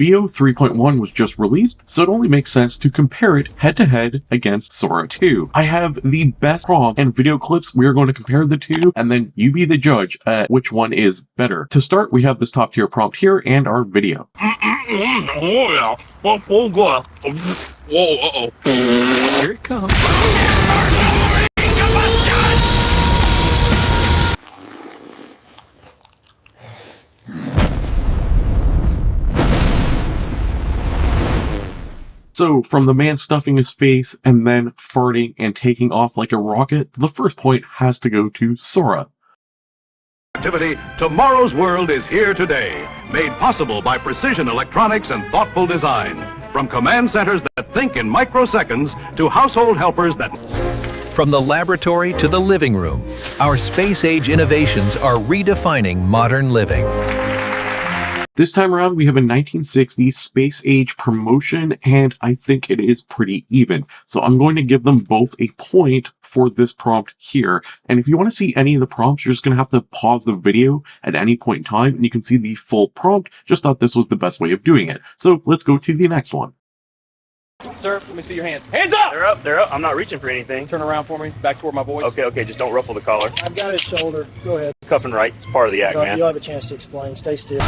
Veo 3.1 was just released, so it only makes sense to compare it head-to-head against Sora 2. I have the best prompt and video clips. We are going to compare the two, and then you be the judge at which one is better. To start, we have this top tier prompt here and our video. Oh, God. Whoa, uh-oh. Here it comes. So, from the man stuffing his face and then farting and taking off like a rocket, the first point has to go to Sora. Activity, tomorrow's world is here today, made possible by precision electronics and thoughtful design. From command centers that think in microseconds to household helpers that... From the laboratory to the living room, our space-age innovations are redefining modern living. This time around, we have a 1960s space-age promotion, and I think it is pretty even. So I'm going to give them both a point for this prompt here. And if you want to see any of the prompts, you're just going to have to pause the video at any point in time, and you can see the full prompt. Just thought this was the best way of doing it. So let's go to the next one. Sir, let me see your hands. Hands up! They're up. I'm not reaching for anything. Turn around for me, back toward my voice. Okay, just don't ruffle the collar. I've got his shoulder. Go ahead. Cuffing right. It's part of the act, man. You'll have a chance to explain. Stay still.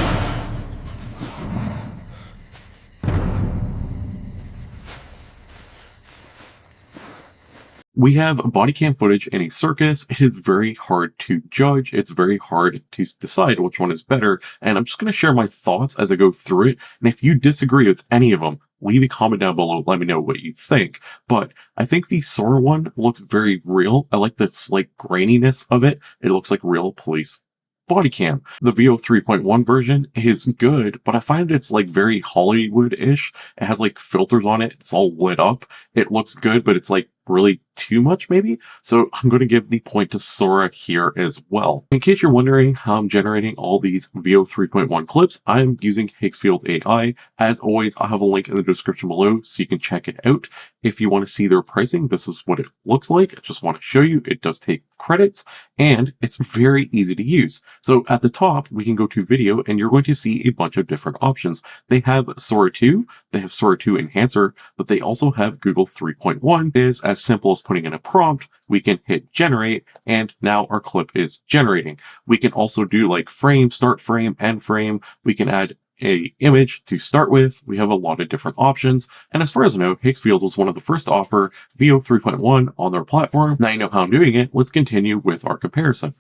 We have body cam footage in a circus. It is very hard to judge. It's very hard to decide which one is better. And I'm just going to share my thoughts as I go through it. And if you disagree with any of them, leave a comment down below. Let me know what you think. But I think the Sora one looks very real. I like this graininess of it. It looks like real police body cam. The Veo 3.1 version is good, but I find it's very Hollywood-ish. It has filters on it. It's all lit up. It looks good, but it's really too much maybe. So I'm going to give the point to Sora here as well. In case you're wondering how I'm generating all these Veo 3.1 clips, I'm using Higgfield AI. As always, I'll have a link in the description below so you can check it out. If you want to see their pricing, this is what it looks like. I just want to show you it does take credits and it's very easy to use. So at the top, we can go to video and you're going to see a bunch of different options. They have Sora 2, they have Sora 2 Enhancer, but they also have Google 3.1. It is as simple as putting in a prompt. We can hit generate and now our clip is generating. We can also do frame, start frame, end frame. We can add a image to start with. We have a lot of different options. And as far as I know, Higgfield was one of the first to offer Veo 3.1 on their platform. Now you know how I'm doing it. Let's continue with our comparison.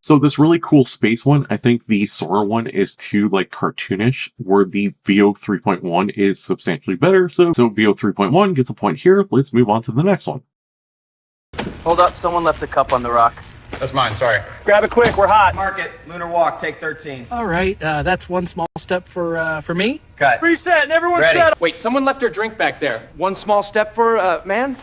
So this really cool space one, I think the Sora one is too cartoonish, where the Veo 3.1 is substantially better. So Veo 3.1 gets a point here. Let's move on to the next one. Hold up, someone left a cup on the rock. That's mine, sorry. Grab it quick, we're hot. Mark it, lunar walk, take 13. All right, that's one small step for me. Cut. Reset, and everyone Ready. set up. Wait, someone left their drink back there. One small step for, man.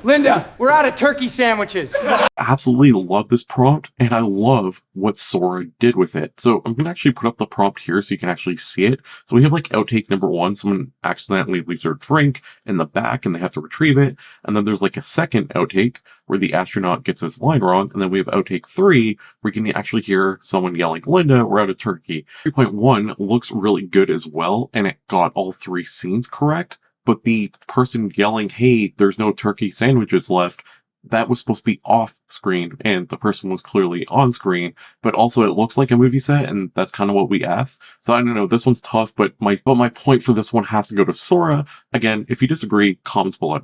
Linda, we're out of turkey sandwiches. Absolutely love this prompt, and I love what Sora did with it. So I'm going to actually put up the prompt here so you can actually see it. So we have outtake number 1. Someone accidentally leaves their drink in the back and they have to retrieve it. And then there's a second outtake where the astronaut gets his line wrong. And then we have outtake 3 where you can actually hear someone yelling, Linda, we're out of turkey. 3.1 looks really good as well, and it got all 3 scenes correct. But the person yelling, hey, there's no turkey sandwiches left, that was supposed to be off screen and the person was clearly on screen, but also it looks like a movie set and that's kind of what we asked. So I don't know, this one's tough, but my point for this one has to go to Sora. Again, if you disagree, comments below.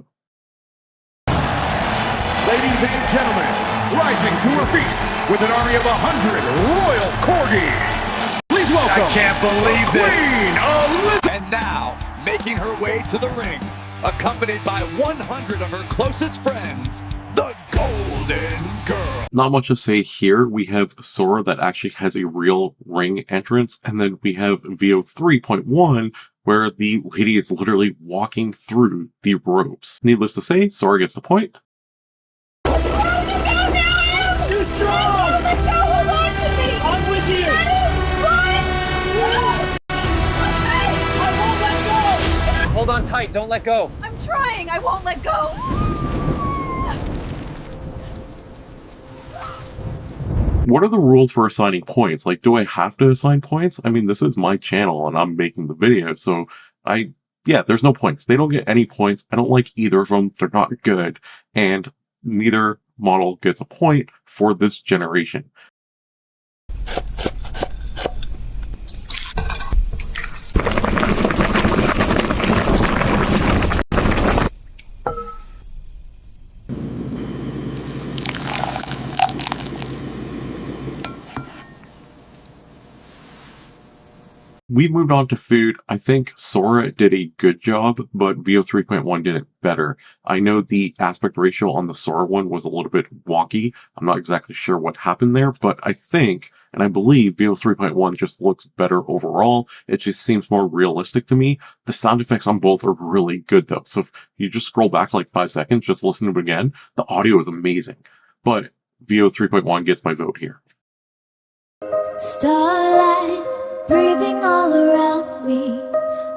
Ladies and gentlemen, rising to her feet with an army of 100 royal corgis. Please welcome. I can't believe this. Queen Elizabeth. And now, making her way to the ring, accompanied by 100 of her closest friends, the Golden Girl. Not much to say here. We have Sora that actually has a real ring entrance, and then we have Veo 3.1 where the lady is literally walking through the ropes. Needless to say, Sora gets the point. Too strong! tight, don't let go. I'm trying, I won't let go. What are the rules for assigning points? Like, do I have to assign points? I mean, this is my channel and I'm making the video, so yeah, there's no points. They don't get any points. I don't like either of them. They're not good. And neither model gets a point for this generation. We moved on to food. I think Sora did a good job, but Veo 3.1 did it better. I know the aspect ratio on the Sora one was a little bit wonky. I'm not exactly sure what happened there, but I think, and I believe Veo 3.1 just looks better overall. It just seems more realistic to me. The sound effects on both are really good though. So if you just scroll back like 5 seconds, just listen to it again, the audio is amazing. But Veo 3.1 gets my vote here. Starlight breathing all around me,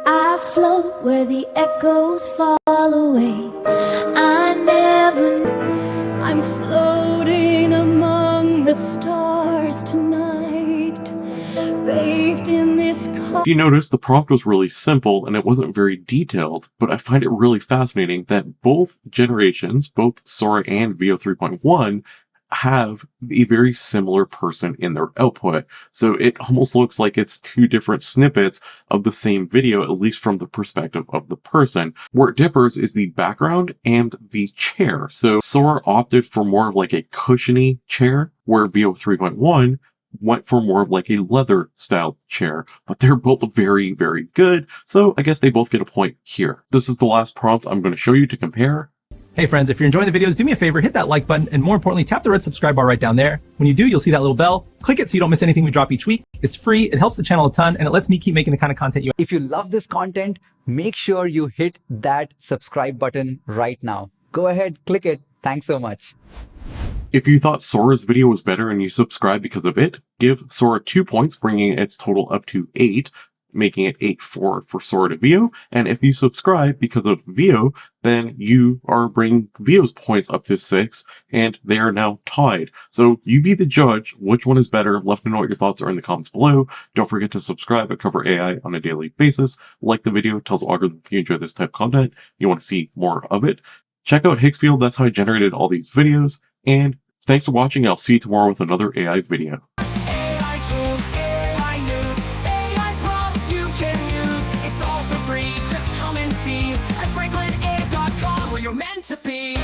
I float where the echoes fall away. I never knew I'm floating among the stars tonight, bathed in this If you notice, the prompt was really simple and it wasn't very detailed, but I find it really fascinating that both generations, both Sora and Veo 3.1, have a very similar person in their output. So it almost looks like it's two different snippets of the same video, at least from the perspective of the person. Where it differs is the background and the chair. So Sora opted for more of like a cushiony chair, where Veo 3.1 went for more of like a leather style chair, but they're both very, very good. So I guess they both get a point here. This is the last prompt I'm going to show you to compare. Hey friends, if you're enjoying the videos, do me a favor, hit that like button, and more importantly, tap the red subscribe bar right down there. When you do, you'll see that little bell. Click it so you don't miss anything we drop each week. It's free, it helps the channel a ton, and it lets me keep making the kind of content you. If you love this content, make sure you hit that subscribe button right now. Go ahead, click it. Thanks so much. If you thought Sora's video was better and you subscribe because of it, give Sora 2 points, bringing its total up to 8. Making it 8-4 for Sora to Veo. And if you subscribe because of Veo, then you are bringing Veo's points up to 6, and they are now tied. So you be the judge. Which one is better? Let me know what your thoughts are in the comments below. Don't forget to subscribe. I cover AI on a daily basis. Like the video, tells the algorithm if you enjoy this type of content, you want to see more of it. Check out Higgfield. That's how I generated all these videos. And thanks for watching. I'll see you tomorrow with another AI video. You're meant to be.